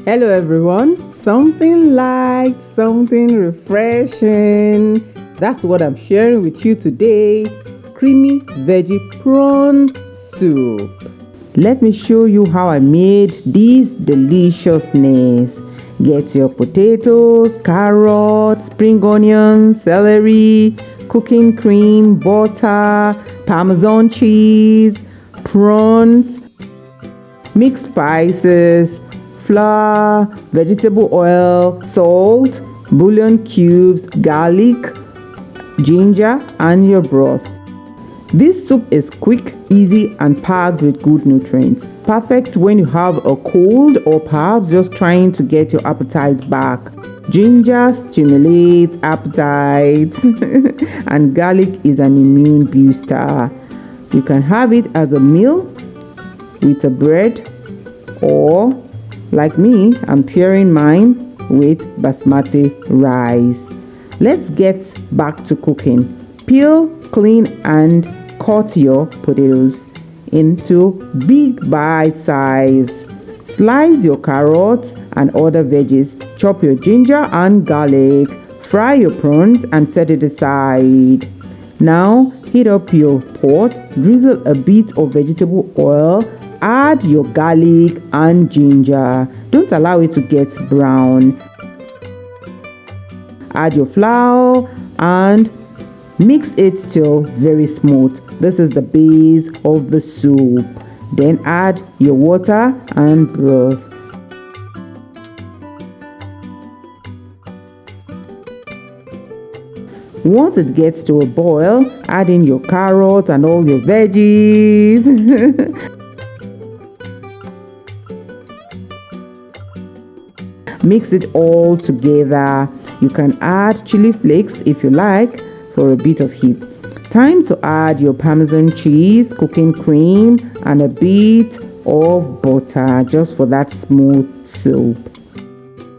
Hello everyone, something light, something refreshing. That's what I'm sharing with you today. Creamy veggie prawn soup. Let me show you how I made this deliciousness. Get your potatoes, carrots, spring onions, celery, cooking cream, butter, Parmesan cheese, prawns, mixed spices, flour, vegetable oil, salt, bouillon cubes, garlic, ginger, and your broth. This soup is quick, easy, and packed with good nutrients. Perfect when you have a cold or perhaps just trying to get your appetite back. Ginger stimulates appetite and garlic is an immune booster. You can have it as a meal with a bread, or like me, I'm pairing mine with basmati rice. Let's get back to cooking. Peel, clean, and cut your potatoes into big bite size. Slice your carrots and other veggies. Chop your ginger and garlic. Fry your prawns and set it aside. Now heat up your pot. Drizzle a bit of vegetable oil. Add your garlic and ginger. Don't allow it to get brown. Add your flour and mix it till very smooth. This is the base of the soup. Then add your water and broth. Once it gets to a boil, add in your carrot and all your veggies. Mix it all together. You can add chili flakes if you like for a bit of heat. Time to add your Parmesan cheese, cooking cream, and a bit of butter just for that smooth soup.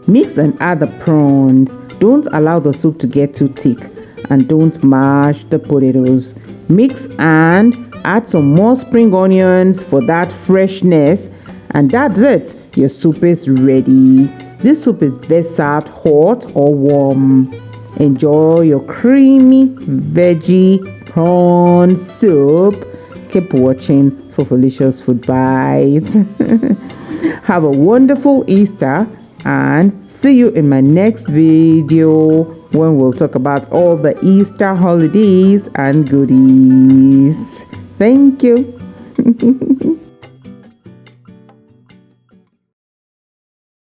Mix and add the prawns. Don't allow the soup to get too thick, and don't mash the potatoes. Mix and add some more spring onions for that freshness, and that's it. Your soup is ready. This soup is best served hot or warm. Enjoy your creamy veggie prawn soup. Keep watching Fofolicious Food Bites. Have a wonderful Easter and see you in my next video when we'll talk about all the Easter holidays and goodies. Thank you.